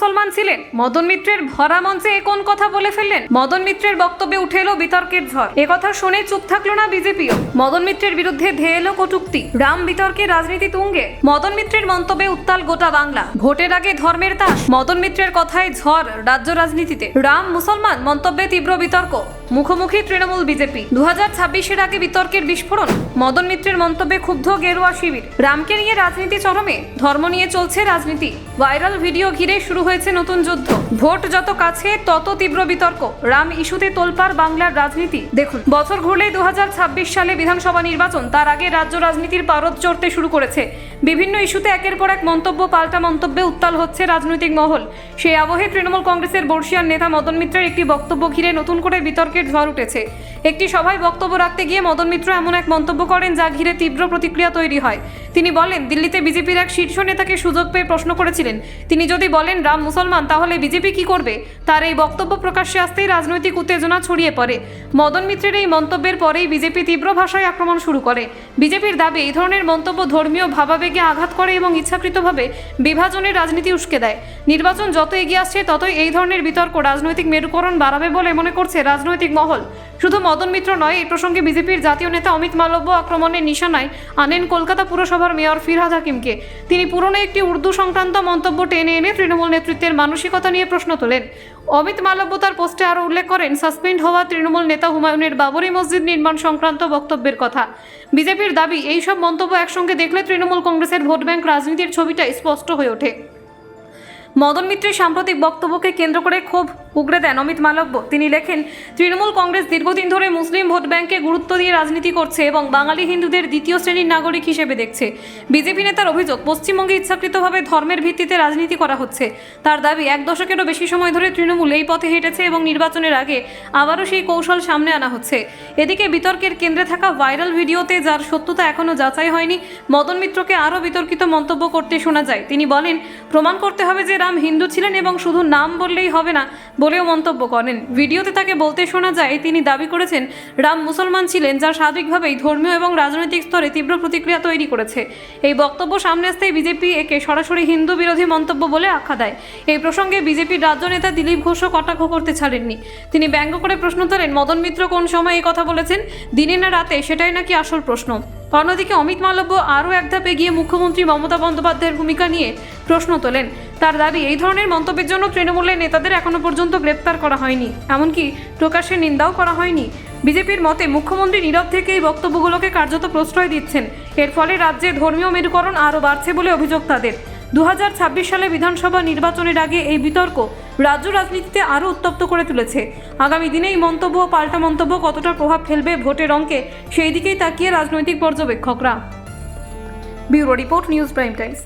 মুসলমান ছিলেন? মদন মিত্রের ভরা মঞ্চে এ কোন কথা বলে ফেললেন? মদন মিত্রের বক্তব্যে উঠে এলো বিতর্কের ঝড়। কথা শুনে চুপ থাকলো না বিজেপিও। মদন মিত্রের বিরুদ্ধে ধেয়ে এলো কটূক্তি। রাম বিতর্কে রাজনীতি তুঙ্গে। মদন মিত্রের মন্তব্যে উত্তাল গোটা বাংলা। ভোটের আগে ধর্মের তাস। মদন মিত্রের কথায় ঝড় রাজ্য রাজনীতিতে। রাম মুসলমান মন্তব্যে তীব্র বিতর্ক। মুখোমুখি তৃণমূল বিজেপি। 2026-এর আগে বিতর্কের বিস্ফোরণ। মদন মিত্রের মন্তব্যে ক্ষুব্ধ গেরুয়া শিবির। রামকে নিয়ে রাজনীতি চরমে, ধর্ম নিয়ে চলছে রাজনীতি। ভাইরাল ভিডিও ঘিরে শুরু হয়েছে নতুন যুদ্ধ। ভোট যত কাছে তত তীব্র বিতর্ক। রাম ইস্যুতে তোলপাড় বাংলার রাজনীতি। দেখুন, বছর ঘুরলেই 2026 সালে বিধানসভা নির্বাচন, তার আগে রাজ্য রাজনীতির পারদ চড়তে শুরু করেছে। বিভিন্ন ইস্যুতে একের পর এক মন্তব্য, পাল্টা মন্তব্যে উত্তাল হচ্ছে রাজনৈতিক মহল। সেই আবহে তৃণমূল কংগ্রেসের বর্ষিয়ান নেতা মদন মিত্রের একটি বক্তব্য ঘিরে নতুন করে বিতর্কের ঝড় উঠেছে। একটি সভায় বক্তব্য রাখতে গিয়ে মদন মিত্র এমন এক মন্তব্য করেন যা ঘিরে তীব্র প্রতিক্রিয়া তৈরি হয়। তিনি বলেন, দিল্লিতে বিজেপির এক শীর্ষ নেতাকে সুযোগ পেয়ে প্রশ্ন করেছিলেন, তিনি যদি বলেন রাম মুসলমান তাহলে বিজেপি কি করবে? তার এই বক্তব্য প্রকাশ্যে আসতেই রাজনৈতিক উত্তেজনা ছড়িয়ে পড়ে। মদন মিত্রের এই মন্তব্যের পরেই বিজেপি তীব্র ভাষায় আক্রমণ শুরু করে। বিজেপির দাবি, এই ধরনের মন্তব্য ধর্মীয় ভাবাবেগে আঘাত করে এবং ইচ্ছাকৃতভাবে বিভাজনের রাজনীতি উস্কে দেয়। নির্বাচন যত এগিয়ে আসছে ততই এই ধরনের বিতর্ক রাজনৈতিক মেরুকরণ বাড়াবে বলে মনে করছে রাজনৈতিক মহল। শুধু মদন মিত্র নয়, এই প্রসঙ্গে বিজেপির জাতীয় নেতা অমিত মালব্য আক্রমণের নিশানায় আনেন কলকাতা পুরসভার মেয়র ফিরহাদ হাকিমকে। তিনি পুরনো একটি উর্দু সংক্রান্ত মন্তব্য টেনে এনে তৃণমূল নেতৃত্বের মানসিকতা নিয়ে প্রশ্ন তোলেন। অমিত মালব্য তার পোস্টে আরও উল্লেখ করেন সাসপেন্ড হওয়া তৃণমূল নেতা হুমায়ুনের বাবরি মসজিদ নির্মাণ সংক্রান্ত বক্তব্যের কথা। বিজেপির দাবি, এই সব মন্তব্য একসঙ্গে দেখলে তৃণমূল কংগ্রেসের ভোট ব্যাংক রাজনীতির ছবিটা স্পষ্ট হয়ে ওঠে। মদন মিত্রের সাম্প্রতিক বক্তব্যকে কেন্দ্র করে ক্ষোভ উগরে দেন অমিত মালব্য। তিনি লেখেন, তৃণমূল কংগ্রেস দীর্ঘদিন ধরে মুসলিম ভোট ব্যাংকে গুরুত্ব দিয়ে রাজনীতি করছে এবং বাঙালি হিন্দুদের দ্বিতীয় শ্রেণীর নাগরিক হিসেবে দেখছে। বিজেপি নেতার অভিযোগ, পশ্চিমবঙ্গে ইচ্ছাকৃতভাবে ধর্মের ভিত্তিতে রাজনীতি করা হচ্ছে। তার দাবি, 1 দশকেরও বেশি সময় ধরে তৃণমূল এই পথে হেঁটেছে এবং নির্বাচনের আগে আবারও সেই কৌশল সামনে আনা হচ্ছে। এদিকে বিতর্কের কেন্দ্রে থাকা ভাইরাল ভিডিওতে, যার সত্যতা এখনও যাচাই হয়নি, মদন মিত্রকে আরও বিতর্কিত মন্তব্য করতে শোনা যায়। তিনি বলেন, প্রমাণ করতে হবে যে রাম হিন্দু ছিলেন এবং শুধু নাম বললেই হবে না বলেও মন্তব্য করেন। ভিডিওতে তাকে বলতে শোনা যায়, তিনি দাবি করেছেন রাম মুসলমান ছিলেন, যা স্বাভাবিকভাবেই ধর্মীয় এবং রাজনৈতিক স্তরে তীব্র প্রতিক্রিয়া তৈরি করেছে। এই বক্তব্য সামনে আসতেই বিজেপি একে সরাসরি হিন্দু বিরোধী মন্তব্য বলে আখ্যা দেয়। এই প্রসঙ্গে বিজেপির রাজ্য নেতা দিলীপ ঘোষও কটাক্ষ করতে ছাড়েননি। তিনি ব্যঙ্গ করে প্রশ্ন তোলেন, মদন মিত্র কোন সময় এই কথা বলেছেন? দিনে না রাতে, সেটাই নাকি আসল প্রশ্ন। অন্যদিকে অমিত মালব্য আরও এক ধাপ এগিয়ে মুখ্যমন্ত্রী মমতা বন্দ্যোপাধ্যায়ের ভূমিকা নিয়ে প্রশ্ন তোলেন। তার দাবি, এই ধরনের মন্তব্যের জন্য তৃণমূলের নেতাদের এখনো পর্যন্ত গ্রেপ্তার করা হয়নি, এমনকি প্রকাশ্যে নিন্দাও করা হয়নি। বিজেপির মতে মুখ্যমন্ত্রী নীরব থেকে এই বক্তব্যগুলোকে কার্যত প্রশ্রয় দিচ্ছেন। এর ফলে রাজ্যে ধর্মীয় মেরুকরণ আরও বাড়ছে বলে অভিযোগ তাদের। 2026 সালে বিধানসভা নির্বাচনের আগে এই বিতর্ক রাজ্য রাজনীতিতে আরও উত্তপ্ত করে তুলেছে। আগামী দিনে এই মন্তব্য ও পাল্টা মন্তব্য কতটা প্রভাব ফেলবে ভোটের অঙ্কে, সেই দিকেই তাকিয়ে রাজনৈতিক পর্যবেক্ষকরা। Bureau report, news prime Times.